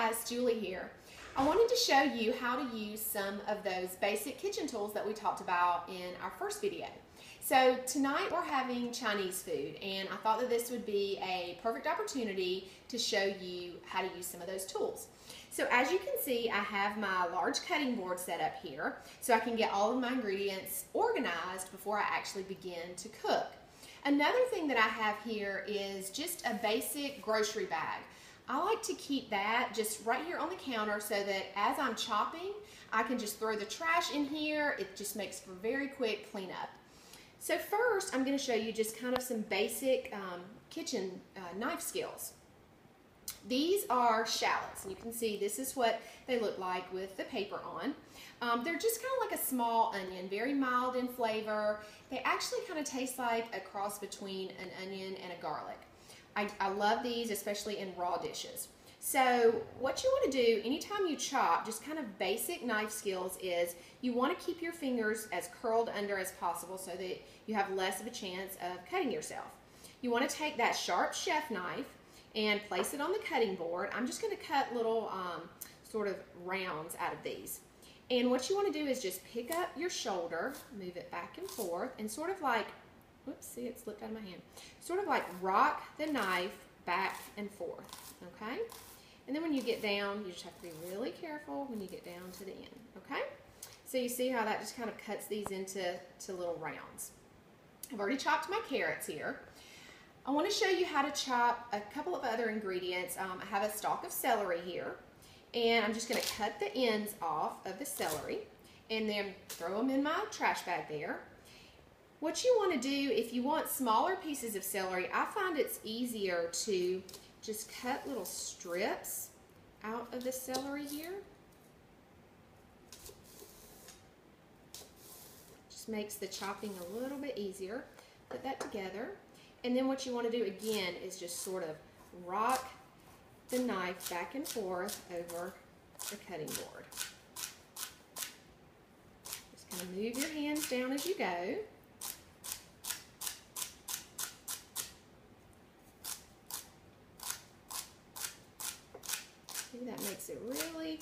guys, Julie here. I wanted to show you how to use some of those basic kitchen tools that we talked about in our first video. So tonight we're having Chinese food, and I thought that this would be a perfect opportunity to show you how to use some of those tools. So as you can see, I have my large cutting board set up here so I can get all of my ingredients organized before I actually begin to cook. Another thing that I have here is just a basic grocery bag. I like to keep that just right here on the counter so that as I'm chopping, I can just throw the trash in here. It just makes for very quick cleanup. So first, I'm going to show you just kind of some basic kitchen knife skills. These are shallots, and you can see this is what they look like with the paper on. They're just kind of like a small onion, very mild in flavor. They actually kind of taste like a cross between an onion and a garlic. I love these, especially in raw dishes. So what you want to do anytime you chop, just kind of basic knife skills, is you want to keep your fingers as curled under as possible so that you have less of a chance of cutting yourself. You want to take that sharp chef knife and place it on the cutting board. I'm just going to cut little sort of rounds out of these. And what you want to do is just pick up your shoulder, move it back and forth, and sort of like, whoops, see, it slipped out of my hand. Sort of like rock the knife back and forth, okay? And then when you get down, you just have to be really careful when you get down to the end, okay? So you see how that just kind of cuts these into little rounds. I've already chopped my carrots here. I want to show you how to chop a couple of other ingredients. I have a stalk of celery here, and I'm just going to cut the ends off of the celery and then throw them in my trash bag there. What you want to do, if you want smaller pieces of celery, I find it's easier to just cut little strips out of the celery here. Just makes the chopping a little bit easier. Put that together. And then what you want to do again is just sort of rock the knife back and forth over the cutting board. Just kind of move your hands down as you go. See, that makes it really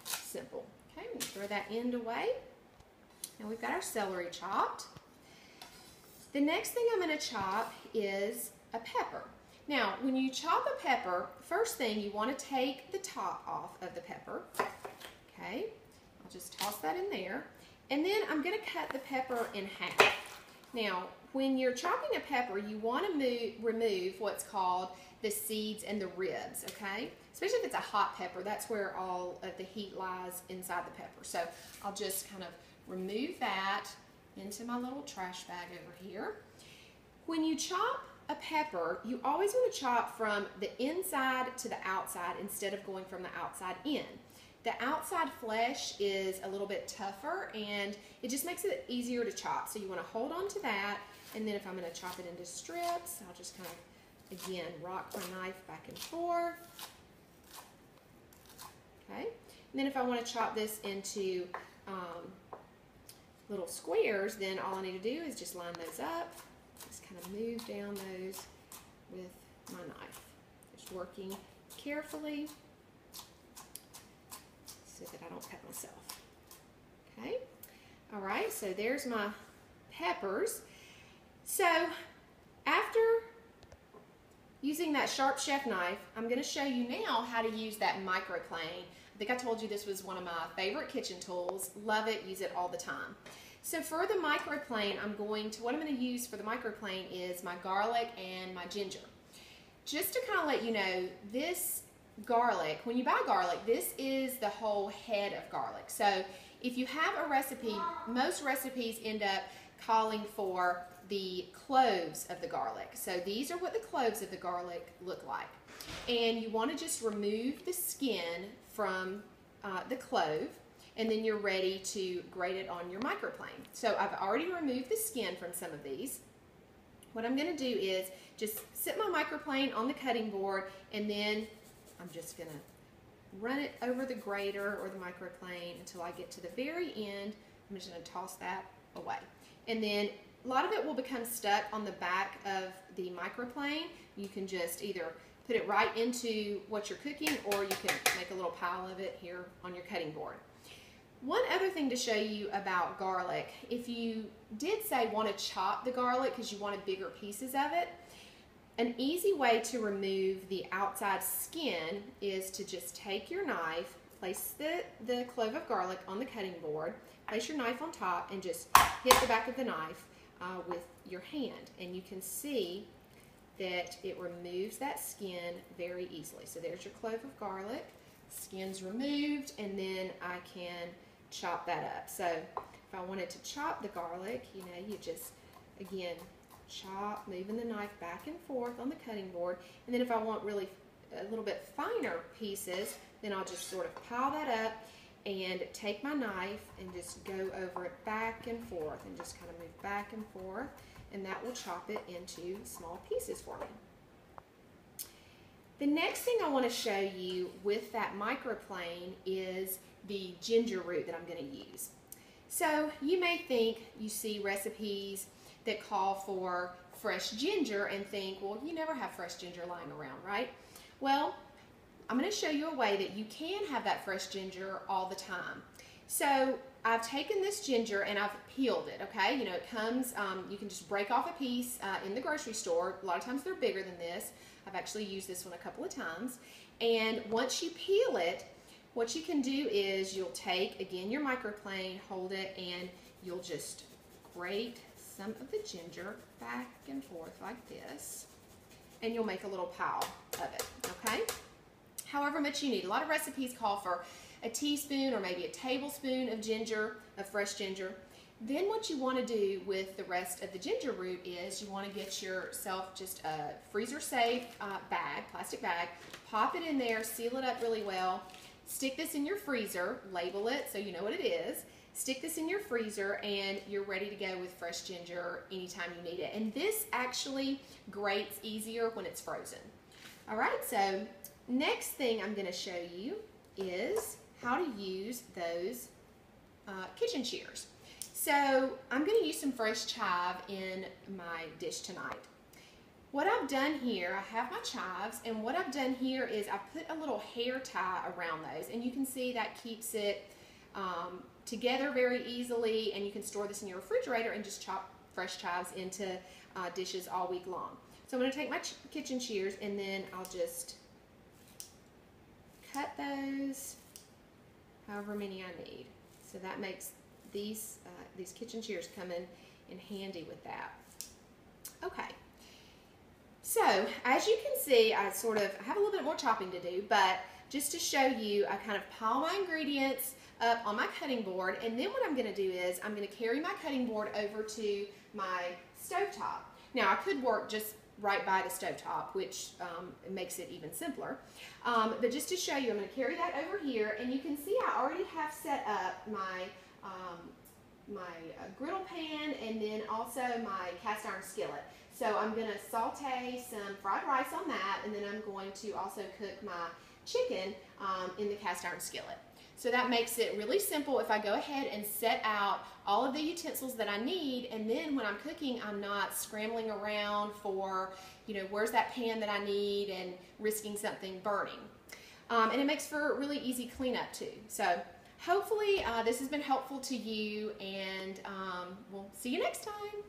simple. Okay, we throw that end away. Now we've got our celery chopped. The next thing I'm going to chop is a pepper. Now, when you chop a pepper, first thing you want to take the top off of the pepper. Okay, I'll just toss that in there. And then I'm going to cut the pepper in half. Now, when you're chopping a pepper, you want to remove what's called the seeds and the ribs, okay? Especially if it's a hot pepper, that's where all of the heat lies inside the pepper. So I'll just kind of remove that into my little trash bag over here. When you chop a pepper, you always want to chop from the inside to the outside instead of going from the outside in. The outside flesh is a little bit tougher and it just makes it easier to chop. So you want to hold on to that, and then if I'm going to chop it into strips, I'll just kind of, again, rock my knife back and forth. Okay, and then if I want to chop this into little squares, then all I need to do is just line those up. Just kind of move down those with my knife. Just working carefully so that I don't cut myself. Okay, all right, so there's my peppers. So after using that sharp chef knife, I'm going to show you now how to use that microplane. I think I told you this was one of my favorite kitchen tools. Love it, use it all the time. So for the microplane, what I'm going to use for the microplane is my garlic and my ginger. Just to kind of let you know, this garlic, when you buy garlic, this is the whole head of garlic. So if you have a recipe, most recipes end up calling for the cloves of the garlic. So these are what the cloves of the garlic look like. And you want to just remove the skin from the clove, and then you're ready to grate it on your microplane. So I've already removed the skin from some of these. What I'm going to do is just sit my microplane on the cutting board, and then I'm just going to run it over the grater or the microplane until I get to the very end. I'm just going to toss that away. And then a lot of it will become stuck on the back of the microplane. You can just either put it right into what you're cooking, or you can make a little pile of it here on your cutting board. One other thing to show you about garlic, if you did say want to chop the garlic because you wanted bigger pieces of it, an easy way to remove the outside skin is to just take your knife, place the clove of garlic on the cutting board, place your knife on top, and just hit the back of the knife with your hand. And you can see that it removes that skin very easily. So there's your clove of garlic, skin's removed, and then I can chop that up. So if I wanted to chop the garlic, you know, you just, again, chop, moving the knife back and forth on the cutting board. And then if I want really a little bit finer pieces, then I'll just sort of pile that up and take my knife and just go over it back and forth and just kind of move back and forth, and that will chop it into small pieces for me. The next thing I want to show you with that microplane is the ginger root that I'm going to use. So you may think you see recipes that call for fresh ginger and think, well, you never have fresh ginger lying around, right? Well, I'm going to show you a way that you can have that fresh ginger all the time. So I've taken this ginger and I've peeled it, okay? You know, it comes, you can just break off a piece in the grocery store. A lot of times they're bigger than this. I've actually used this one a couple of times. And once you peel it, what you can do is you'll take, again, your microplane, hold it, and you'll just grate some of the ginger back and forth like this, and you'll make a little pile of it, okay? However much you need. A lot of recipes call for a teaspoon or maybe a tablespoon of ginger, of fresh ginger. Then what you want to do with the rest of the ginger root is you want to get yourself just a freezer-safe bag, plastic bag, pop it in there, seal it up really well, stick this in your freezer, label it so you know what it is, stick this in your freezer, and you're ready to go with fresh ginger anytime you need it. And this actually grates easier when it's frozen. All right, so next thing I'm going to show you is how to use those kitchen shears. So I'm going to use some fresh chive in my dish tonight. What I've done here, I have my chives, and what I've done here is I put a little hair tie around those, and you can see that keeps it together very easily, and you can store this in your refrigerator and just chop fresh chives into dishes all week long. So I'm going to take my kitchen shears, and then I'll just cut those however many I need. So that makes these kitchen shears come in handy with that. Okay. So as you can see, I have a little bit more chopping to do, but just to show you, I kind of pile my ingredients up on my cutting board, and then what I'm going to do is I'm going to carry my cutting board over to my stovetop. Now I could work just right by the stovetop, which makes it even simpler. But just to show you, I'm going to carry that over here, and you can see I already have set up my griddle pan and then also my cast iron skillet. So I'm going to saute some fried rice on that, and then I'm going to also cook my chicken in the cast iron skillet. So that makes it really simple if I go ahead and set out all of the utensils that I need, and then when I'm cooking, I'm not scrambling around for, you know, where's that pan that I need and risking something burning. And it makes for a really easy cleanup too. So hopefully this has been helpful to you, and we'll see you next time.